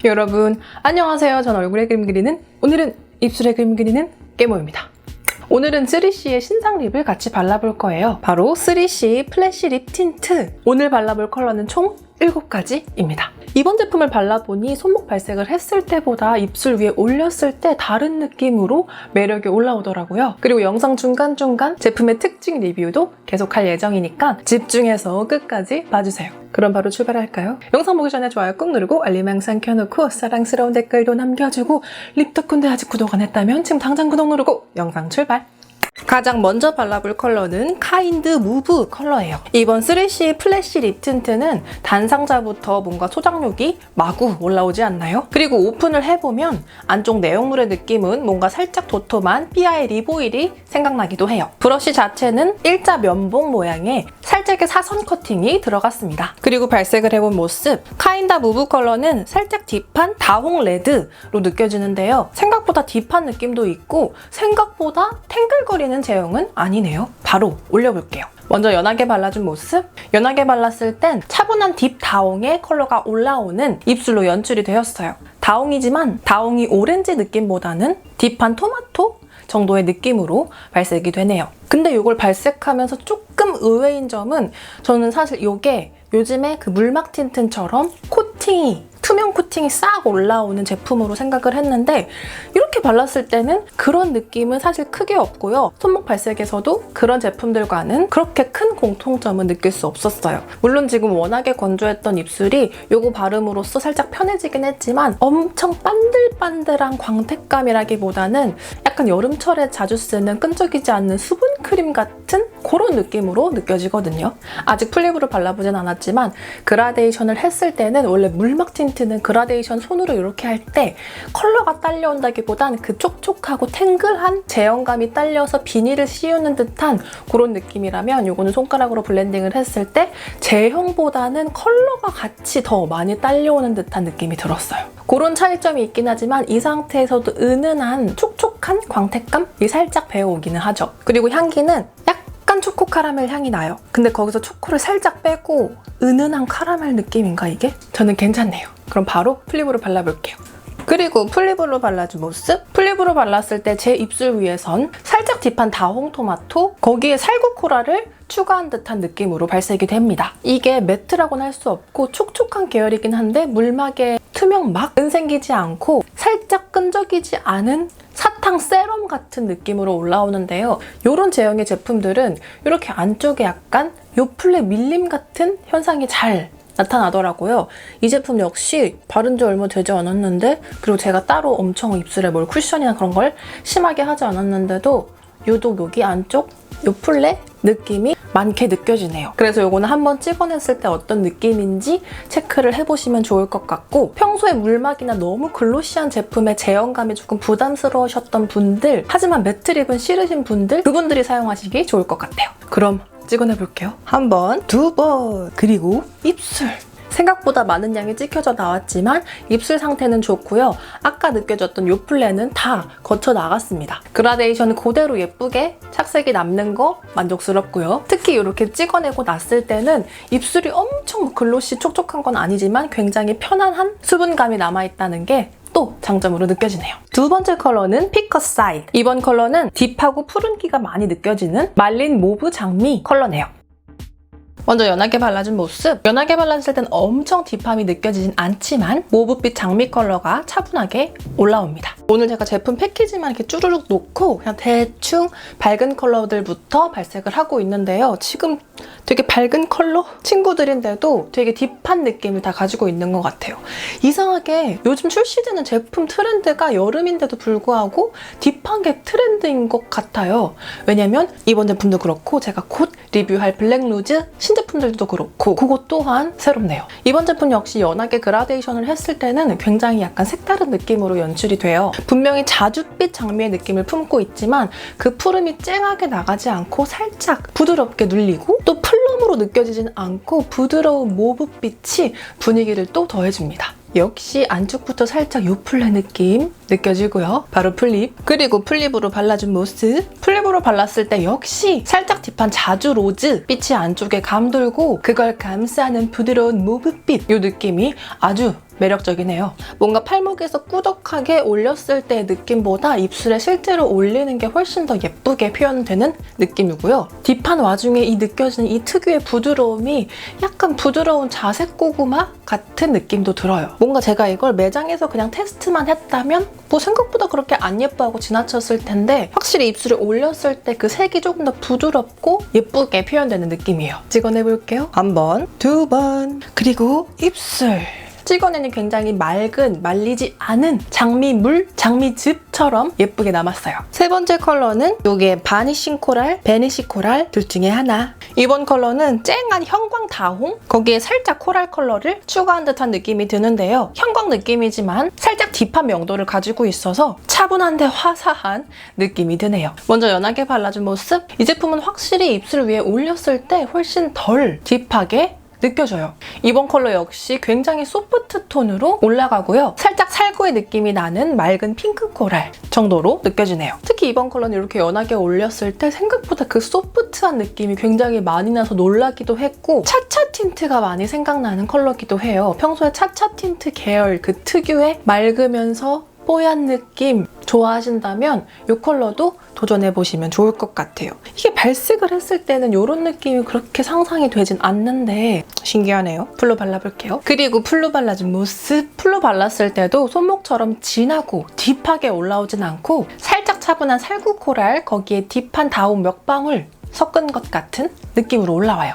여러분 안녕하세요. 전 얼굴에 그림 그리는, 오늘은 입술에 그림 그리는 깨모입니다. 오늘은 3CE의 신상 립을 같이 발라볼 거예요. 바로 3CE 플래시 립 틴트. 오늘 발라볼 컬러는 총 7가지입니다. 이번 제품을 발라보니 손목 발색을 했을 때보다 입술 위에 올렸을 때 다른 느낌으로 매력이 올라오더라고요. 그리고 영상 중간중간 제품의 특징 리뷰도 계속할 예정이니까 집중해서 끝까지 봐주세요. 그럼 바로 출발할까요? 영상 보기 전에 좋아요 꾹 누르고 알림 항상 켜놓고 사랑스러운 댓글도 남겨주고 립 덕분데 아직 구독 안 했다면 지금 당장 구독 누르고 영상 출발! 가장 먼저 발라볼 컬러는 카인드 무브 컬러예요. 이번 3CE 플래시 립 틴트는 단상자부터 뭔가 소장력이 마구 올라오지 않나요? 그리고 오픈을 해보면 안쪽 내용물의 느낌은 뭔가 살짝 도톰한 삐아의 립 오일이 생각나기도 해요. 브러쉬 자체는 일자 면봉 모양의 살짝의 사선 커팅이 들어갔습니다. 그리고 발색을 해본 모습, 카인드 무브 컬러는 살짝 딥한 다홍 레드로 느껴지는데요. 생각보다 딥한 느낌도 있고 생각보다 탱글거리는 제형은 아니네요. 바로 올려볼게요. 먼저 연하게 발라준 모습, 연하게 발랐을 땐 차분한 딥 다홍의 컬러가 올라오는 입술로 연출이 되었어요. 다홍이지만 다홍이 오렌지 느낌보다는 딥한 토마토 정도의 느낌으로 발색이 되네요. 근데 이걸 발색하면서 조금 의외인 점은 저는 사실 이게 요즘에 그 물막 틴트처럼 투명 코팅이 싹 올라오는 제품으로 생각을 했는데 이렇게 발랐을 때는 그런 느낌은 사실 크게 없고요. 손목 발색에서도 그런 제품들과는 그렇게 큰 공통점은 느낄 수 없었어요. 물론 지금 워낙에 건조했던 입술이 이거 바름으로써 살짝 편해지긴 했지만 엄청 반들반들한 광택감이라기보다는 약간 여름철에 자주 쓰는 끈적이지 않는 수분 크림 같은 그런 느낌으로 느껴지거든요. 아직 플립으로 발라보진 않았지만 그라데이션을 했을 때는 원래 물막 틴트는 그라데이션 손으로 이렇게 할 때 컬러가 딸려온다기보단 그 촉촉하고 탱글한 제형감이 딸려서 비닐을 씌우는 듯한 그런 느낌이라면 이거는 손가락으로 블렌딩을 했을 때 제형보다는 컬러가 같이 더 많이 딸려오는 듯한 느낌이 들었어요. 그런 차이점이 있긴 하지만 이 상태에서도 은은한 촉촉한 광택감이 살짝 배어오기는 하죠. 그리고 향기는 약간 초코 카라멜 향이 나요. 근데 거기서 초코를 살짝 빼고 은은한 카라멜 느낌인가 이게? 저는 괜찮네요. 그럼 바로 플립으로 발라볼게요. 그리고 플립으로 발라준 모습, 플립으로 발랐을 때 제 입술 위에선 살짝 딥한 다홍 토마토, 거기에 살구 코랄을 추가한 듯한 느낌으로 발색이 됩니다. 이게 매트라고는 할 수 없고 촉촉한 계열이긴 한데 물막에 투명막은 생기지 않고 살짝 끈적이지 않은 사탕 세럼 같은 느낌으로 올라오는데요. 이런 제형의 제품들은 이렇게 안쪽에 약간 요플레 밀림 같은 현상이 잘 나타나더라고요. 이 제품 역시 바른 지 얼마 되지 않았는데, 그리고 제가 따로 엄청 입술에 뭘 쿠션이나 그런 걸 심하게 하지 않았는데도 유독 여기 안쪽 요플레 느낌이 많게 느껴지네요. 그래서 이거는 한번 찍어냈을 때 어떤 느낌인지 체크를 해보시면 좋을 것 같고, 평소에 물막이나 너무 글로시한 제품의 제형감이 조금 부담스러우셨던 분들, 하지만 매트 립은 싫으신 분들, 그분들이 사용하시기 좋을 것 같아요. 그럼 찍어내볼게요. 한 번, 두 번, 그리고 입술. 생각보다 많은 양이 찍혀져 나왔지만 입술 상태는 좋고요. 아까 느껴졌던 요플레는 다 거쳐 나갔습니다. 그라데이션 그대로 예쁘게 착색이 남는 거 만족스럽고요. 특히 이렇게 찍어내고 났을 때는 입술이 엄청 글로시 촉촉한 건 아니지만 굉장히 편안한 수분감이 남아있다는 게 또 장점으로 느껴지네요. 두 번째 컬러는 피커사이드. 이번 컬러는 딥하고 푸른기가 많이 느껴지는 말린 모브 장미 컬러네요. 먼저 연하게 발라준 모습, 연하게 발랐을 땐 엄청 딥함이 느껴지진 않지만 모브빛 장미 컬러가 차분하게 올라옵니다. 오늘 제가 제품 패키지만 이렇게 쭈루룩 놓고 그냥 대충 밝은 컬러들부터 발색을 하고 있는데요. 지금 되게 밝은 컬러 친구들인데도 되게 딥한 느낌을 다 가지고 있는 것 같아요. 이상하게 요즘 출시되는 제품 트렌드가 여름인데도 불구하고 딥한 게 트렌드인 것 같아요. 왜냐면 이번 제품도 그렇고 제가 곧 리뷰할 블랙루즈 신제품들도 그렇고 그것 또한 새롭네요. 이번 제품 역시 연하게 그라데이션을 했을 때는 굉장히 약간 색다른 느낌으로 연출이 돼요. 분명히 자줏빛 장미의 느낌을 품고 있지만 그 푸름이 쨍하게 나가지 않고 살짝 부드럽게 눌리고 또 플럼으로 느껴지진 않고 부드러운 모브빛이 분위기를 또 더해줍니다. 역시 안쪽부터 살짝 요플레 느낌 느껴지고요. 바로 플립. 그리고 플립으로 발라준 모습. 플립으로 발랐을 때 역시 살짝 딥한 자주 로즈 빛이 안쪽에 감돌고 그걸 감싸는 부드러운 모브빛. 이 느낌이 아주 매력적이네요. 뭔가 팔목에서 꾸덕하게 올렸을 때의 느낌보다 입술에 실제로 올리는 게 훨씬 더 예쁘게 표현되는 느낌이고요. 딥한 와중에 이 느껴지는 이 특유의 부드러움이 약간 부드러운 자색 고구마 같은 느낌도 들어요. 뭔가 제가 이걸 매장에서 그냥 테스트만 했다면 뭐 생각보다 그렇게 안 예뻐하고 지나쳤을 텐데 확실히 입술에 올렸을 때 그 색이 조금 더 부드럽고 예쁘게 표현되는 느낌이에요. 찍어내볼게요. 한 번, 두 번, 그리고 입술. 찍어내는 굉장히 맑은, 말리지 않은 장미물, 장미즙처럼 예쁘게 남았어요. 세 번째 컬러는 이게 바니싱 코랄, 베니시 코랄 둘 중에 하나. 이번 컬러는 쨍한 형광다홍? 거기에 살짝 코랄 컬러를 추가한 듯한 느낌이 드는데요. 형광 느낌이지만 살짝 딥한 명도를 가지고 있어서 차분한데 화사한 느낌이 드네요. 먼저 연하게 발라준 모습. 이 제품은 확실히 입술 위에 올렸을 때 훨씬 덜 딥하게 느껴져요. 이번 컬러 역시 굉장히 소프트 톤으로 올라가고요. 살짝 살구의 느낌이 나는 맑은 핑크 코랄 정도로 느껴지네요. 특히 이번 컬러는 이렇게 연하게 올렸을 때 생각보다 그 소프트한 느낌이 굉장히 많이 나서 놀라기도 했고 차차 틴트가 많이 생각나는 컬러기도 해요. 평소에 차차 틴트 계열 그 특유의 맑으면서 뽀얀 느낌 좋아하신다면 이 컬러도 도전해보시면 좋을 것 같아요. 이게 발색을 했을 때는 이런 느낌이 그렇게 상상이 되진 않는데 신기하네요. 풀로 발라볼게요. 그리고 풀로 발라준 모습. 풀로 발랐을 때도 손목처럼 진하고 딥하게 올라오진 않고 살짝 차분한 살구 코랄 거기에 딥한 다운 몇 방울 섞은 것 같은 느낌으로 올라와요.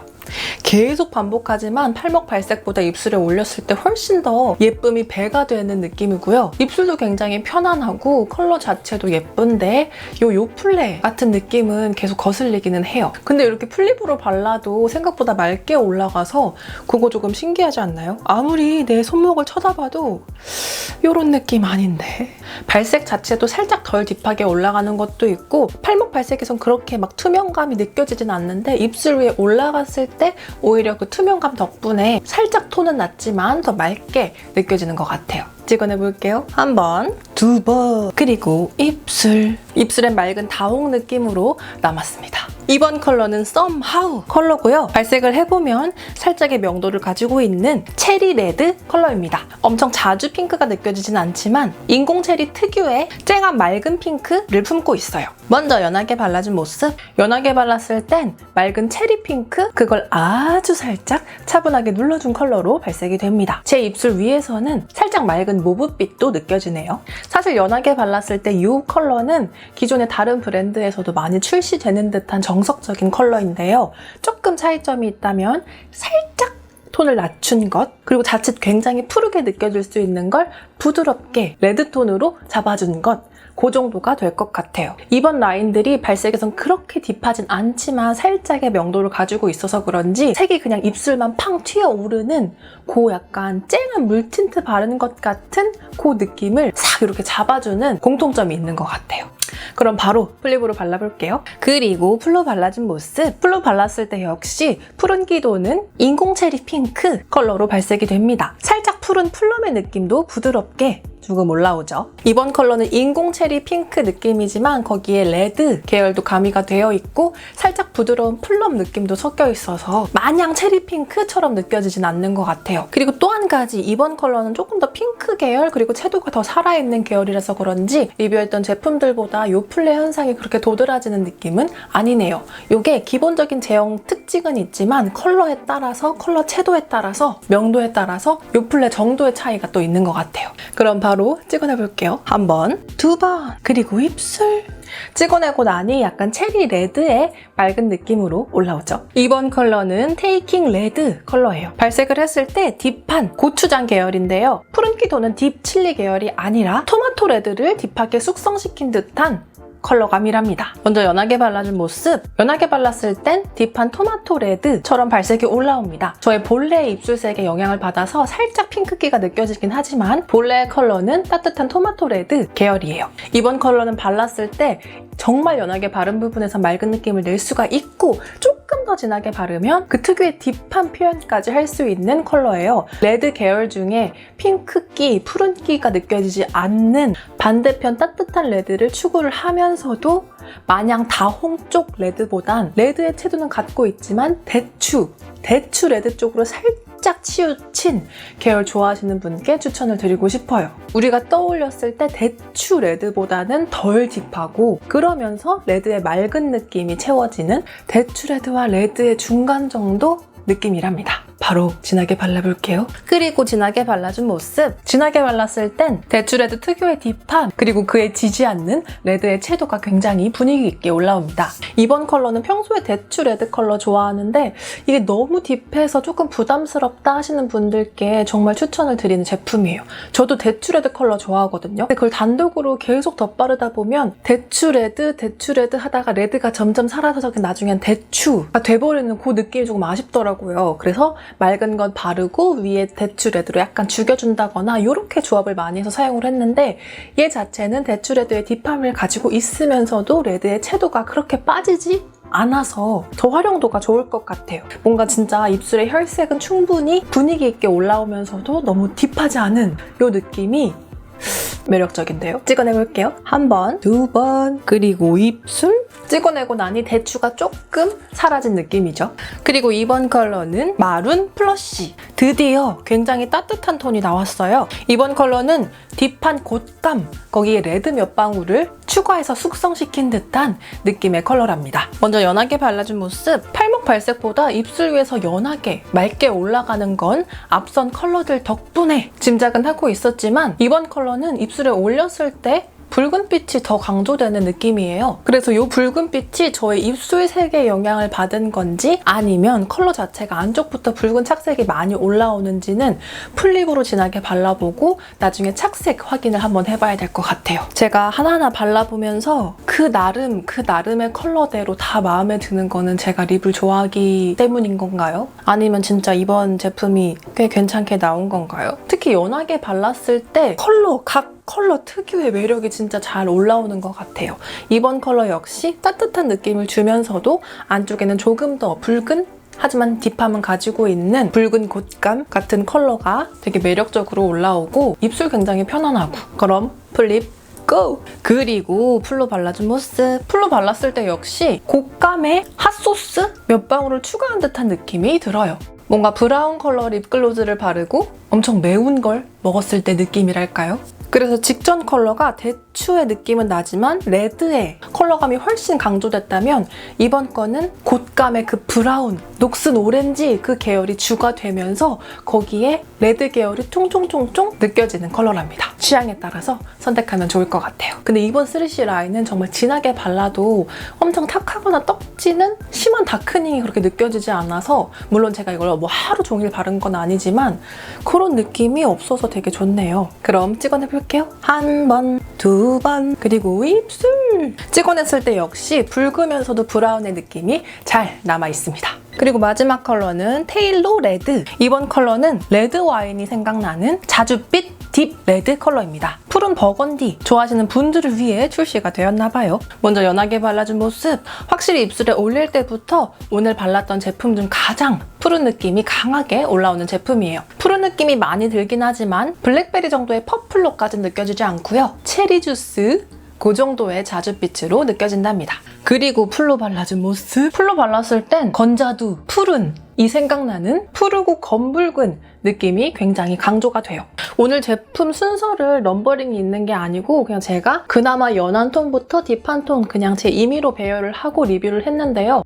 계속 반복하지만 팔목 발색보다 입술에 올렸을 때 훨씬 더 예쁨이 배가 되는 느낌이고요. 입술도 굉장히 편안하고 컬러 자체도 예쁜데 요 요플레 같은 느낌은 계속 거슬리기는 해요. 근데 이렇게 플립으로 발라도 생각보다 맑게 올라가서 그거 조금 신기하지 않나요? 아무리 내 손목을 쳐다봐도 이런 느낌 아닌데. 발색 자체도 살짝 덜 딥하게 올라가는 것도 있고 팔목 발색에선 그렇게 막 투명감이 느껴지진 않는데 입술 위에 올라갔을 때 오히려 그 투명감 덕분에 살짝 톤은 낮지만 더 맑게 느껴지는 것 같아요. 찍어내볼게요. 한 번, 두 번, 그리고 입술. 입술엔 맑은 다홍 느낌으로 남았습니다. 이번 컬러는 Somehow 컬러고요. 발색을 해보면 살짝의 명도를 가지고 있는 체리 레드 컬러입니다. 엄청 자주 핑크가 느껴지진 않지만 인공 체리 특유의 쨍한 맑은 핑크를 품고 있어요. 먼저 연하게 발라준 모습. 연하게 발랐을 땐 맑은 체리 핑크 그걸 아주 살짝 차분하게 눌러준 컬러로 발색이 됩니다. 제 입술 위에서는 살짝 맑은 모브빛도 느껴지네요. 사실 연하게 발랐을 때 이 컬러는 기존의 다른 브랜드에서도 많이 출시되는 듯한 정석적인 컬러인데요. 조금 차이점이 있다면 살짝 톤을 낮춘 것, 그리고 자칫 굉장히 푸르게 느껴질 수 있는 걸 부드럽게 레드톤으로 잡아준 것, 그 정도가 될 것 같아요. 이번 라인들이 발색에선 그렇게 딥하진 않지만 살짝의 명도를 가지고 있어서 그런지 색이 그냥 입술만 팡 튀어오르는 그 약간 쨍한 물틴트 바른 것 같은 그 느낌을 싹 이렇게 잡아주는 공통점이 있는 것 같아요. 그럼 바로 플립으로 발라볼게요. 그리고 풀로 발라준 모습. 풀로 발랐을 때 역시 푸른기 도는 인공 체리 핑크 컬러로 발색이 됩니다. 살짝 푸른 플럼의 느낌도 부드럽게 조금 올라오죠. 이번 컬러는 인공 체리 핑크 느낌이지만 거기에 레드 계열도 가미가 되어 있고 살짝 부드러운 플럼 느낌도 섞여 있어서 마냥 체리 핑크처럼 느껴지진 않는 것 같아요. 그리고 또 한 가지 이번 컬러는 조금 더 핑크 계열 그리고 채도가 더 살아있는 계열이라서 그런지 리뷰했던 제품들보다 요플레 현상이 그렇게 도드라지는 느낌은 아니네요. 이게 기본적인 제형 특징은 있지만 컬러에 따라서 컬러 채도에 따라서 명도에 따라서 요플레 정도의 차이가 또 있는 것 같아요. 그럼 바로 찍어내볼게요. 한 번, 두 번, 그리고 입술. 찍어내고 나니 약간 체리 레드의 맑은 느낌으로 올라오죠. 이번 컬러는 테이킹 레드 컬러예요. 발색을 했을 때 딥한 고추장 계열인데요. 푸른기 도는 딥 칠리 계열이 아니라 토마토 레드를 딥하게 숙성시킨 듯한 컬러감이랍니다. 먼저 연하게 발라준 모습. 연하게 발랐을 땐 딥한 토마토 레드처럼 발색이 올라옵니다. 저의 본래의 입술색에 영향을 받아서 살짝 핑크기가 느껴지긴 하지만 본래의 컬러는 따뜻한 토마토 레드 계열이에요. 이번 컬러는 발랐을 때 정말 연하게 바른 부분에서 맑은 느낌을 낼 수가 있고 조금 조금 더 진하게 바르면 그 특유의 딥한 표현까지 할 수 있는 컬러예요. 레드 계열 중에 핑크기, 푸른기가 느껴지지 않는 반대편 따뜻한 레드를 추구를 하면서도 마냥 다홍 쪽 레드보단 레드의 채도는 갖고 있지만 대추 레드 쪽으로 살짝 치우친 계열 좋아하시는 분께 추천을 드리고 싶어요. 우리가 떠올렸을 때 대추 레드보다는 덜 딥하고 그러면서 레드의 맑은 느낌이 채워지는 대추 레드와 레드의 중간 정도 느낌이랍니다. 바로 진하게 발라볼게요. 그리고 진하게 발라준 모습. 진하게 발랐을 땐 대추레드 특유의 딥함 그리고 그에 지지 않는 레드의 채도가 굉장히 분위기 있게 올라옵니다. 이번 컬러는 평소에 대추레드 컬러 좋아하는데 이게 너무 딥해서 조금 부담스럽다 하시는 분들께 정말 추천을 드리는 제품이에요. 저도 대추레드 컬러 좋아하거든요. 근데 그걸 단독으로 계속 덧바르다 보면 대추레드 하다가 레드가 점점 사라져서 나중엔 대추가 돼버리는 그 느낌이 조금 아쉽더라고요. 그래서 맑은 건 바르고 위에 대추 레드로 약간 죽여준다거나 이렇게 조합을 많이 해서 사용을 했는데 얘 자체는 대추 레드의 딥함을 가지고 있으면서도 레드의 채도가 그렇게 빠지지 않아서 더 활용도가 좋을 것 같아요. 뭔가 진짜 입술의 혈색은 충분히 분위기 있게 올라오면서도 너무 딥하지 않은 이 느낌이 매력적인데요. 찍어내볼게요. 한 번, 두 번, 그리고 입술. 찍어내고 나니 대추가 조금 사라진 느낌이죠. 그리고 이번 컬러는 마룬 플러쉬. 드디어 굉장히 따뜻한 톤이 나왔어요. 이번 컬러는 딥한 곶감, 거기에 레드 몇 방울을 추가해서 숙성시킨 듯한 느낌의 컬러랍니다. 먼저 연하게 발라준 모습. 팔목 발색보다 입술 위에서 연하게 맑게 올라가는 건 앞선 컬러들 덕분에 짐작은 하고 있었지만 이번 컬러는 입술에 올렸을 때 붉은빛이 더 강조되는 느낌이에요. 그래서 이 붉은빛이 저의 입술 색에 영향을 받은 건지 아니면 컬러 자체가 안쪽부터 붉은 착색이 많이 올라오는지는 풀립으로 진하게 발라보고 나중에 착색 확인을 한번 해봐야 될 것 같아요. 제가 하나하나 발라보면서 그 나름의 컬러대로 다 마음에 드는 거는 제가 립을 좋아하기 때문인 건가요? 아니면 진짜 이번 제품이 꽤 괜찮게 나온 건가요? 특히 연하게 발랐을 때 각 컬러 특유의 매력이 진짜 잘 올라오는 것 같아요. 이번 컬러 역시 따뜻한 느낌을 주면서도 안쪽에는 조금 더 붉은 하지만 딥함은 가지고 있는 붉은 곶감 같은 컬러가 되게 매력적으로 올라오고 입술 굉장히 편안하고 그럼 풀립 고! 그리고 풀로 발라준 모습. 풀로 발랐을 때 역시 곶감에 핫소스 몇 방울을 추가한 듯한 느낌이 들어요. 뭔가 브라운 컬러 립글로즈를 바르고 엄청 매운 걸 먹었을 때 느낌이랄까요? 그래서 직전 컬러가 대추의 느낌은 나지만 레드의 컬러감이 훨씬 강조됐다면 이번 거는 곶감의 그 브라운, 녹슨 오렌지 그 계열이 주가 되면서 거기에 레드 계열이 총총총총 느껴지는 컬러랍니다. 취향에 따라서 선택하면 좋을 것 같아요. 근데 이번 3C 라인은 정말 진하게 발라도 엄청 탁하거나 떡지는 심한 다크닝이 그렇게 느껴지지 않아서 물론 제가 이걸 뭐 하루 종일 바른 건 아니지만 그런 느낌이 없어서 되게 좋네요. 그럼 찍어내볼게요. 한 번, 두 번, 그리고 입술! 찍어냈을 때 역시 붉으면서도 브라운의 느낌이 잘 남아있습니다. 그리고 마지막 컬러는 테일로 레드. 이번 컬러는 레드 와인이 생각나는 자줏빛 딥 레드 컬러입니다. 푸른 버건디 좋아하시는 분들을 위해 출시가 되었나봐요. 먼저 연하게 발라준 모습. 확실히 입술에 올릴 때부터 오늘 발랐던 제품 중 가장 푸른 느낌이 강하게 올라오는 제품이에요. 푸른 느낌이 많이 들긴 하지만 블랙베리 정도의 퍼플로까지는 느껴지지 않고요. 체리 주스 그 정도의 자줏빛으로 느껴진답니다. 그리고 풀로 발라준 모습. 풀로 발랐을 땐 건자두, 푸른 이 생각나는 푸르고 검붉은 느낌이 굉장히 강조가 돼요. 오늘 제품 순서를 넘버링이 있는 게 아니고 그냥 제가 그나마 연한 톤부터 딥한 톤 그냥 제 임의로 배열을 하고 리뷰를 했는데요.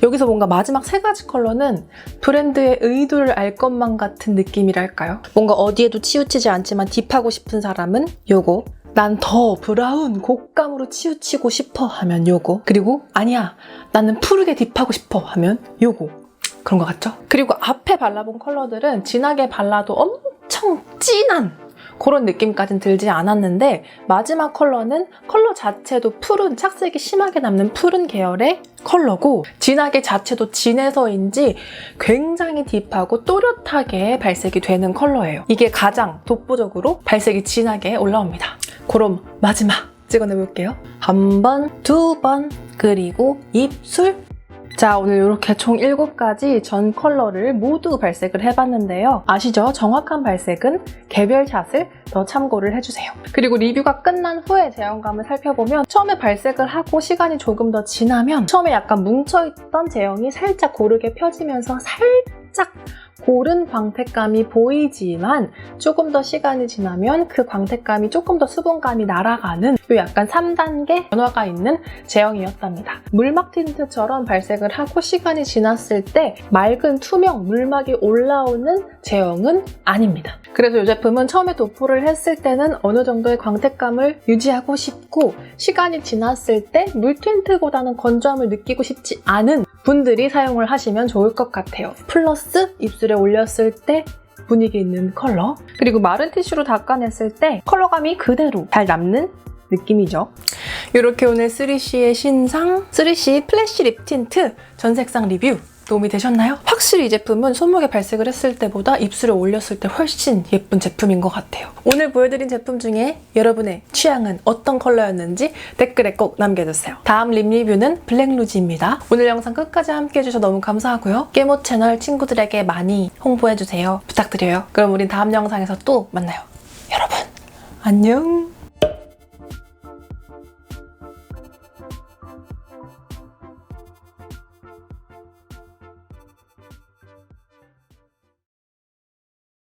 여기서 뭔가 마지막 세 가지 컬러는 브랜드의 의도를 알 것만 같은 느낌이랄까요? 뭔가 어디에도 치우치지 않지만 딥하고 싶은 사람은 요거, 난 더 브라운 곶감으로 치우치고 싶어 하면 요거, 그리고 아니야 나는 푸르게 딥하고 싶어 하면 요거, 그런 것 같죠? 그리고 앞에 발라본 컬러들은 진하게 발라도 엄청 진한 그런 느낌까지는 들지 않았는데 마지막 컬러는 컬러 자체도 푸른, 착색이 심하게 남는 푸른 계열의 컬러고 진하게 자체도 진해서인지 굉장히 딥하고 또렷하게 발색이 되는 컬러예요. 이게 가장 독보적으로 발색이 진하게 올라옵니다. 그럼 마지막 찍어내볼게요. 한 번, 두 번, 그리고 입술. 자, 오늘 이렇게 총 7가지 전 컬러를 모두 발색을 해봤는데요. 아시죠? 정확한 발색은 개별 샷을 더 참고를 해주세요. 그리고 리뷰가 끝난 후에 제형감을 살펴보면 처음에 발색을 하고 시간이 조금 더 지나면 처음에 약간 뭉쳐있던 제형이 살짝 고르게 펴지면서 살짝 고른 광택감이 보이지만 조금 더 시간이 지나면 그 광택감이 조금 더 수분감이 날아가는 요 약간 3단계 변화가 있는 제형이었답니다. 물막 틴트처럼 발색을 하고 시간이 지났을 때 맑은 투명 물막이 올라오는 제형은 아닙니다. 그래서 이 제품은 처음에 도포를 했을 때는 어느 정도의 광택감을 유지하고 싶고 시간이 지났을 때 물 틴트보다는 건조함을 느끼고 싶지 않은 분들이 사용을 하시면 좋을 것 같아요. 플러스 입술에 올렸을 때 분위기 있는 컬러, 그리고 마른 티슈로 닦아냈을 때 컬러감이 그대로 잘 남는 느낌이죠. 이렇게 오늘 3CE의 신상 3CE 플래시 립 틴트 전 색상 리뷰 도움이 되셨나요? 확실히 이 제품은 손목에 발색을 했을 때보다 입술에 올렸을 때 훨씬 예쁜 제품인 것 같아요. 오늘 보여드린 제품 중에 여러분의 취향은 어떤 컬러였는지 댓글에 꼭 남겨주세요. 다음 립 리뷰는 블랙루지입니다. 오늘 영상 끝까지 함께 해주셔서 너무 감사하고요. 깨모 채널 친구들에게 많이 홍보해주세요. 부탁드려요. 그럼 우린 다음 영상에서 또 만나요. 여러분, 안녕!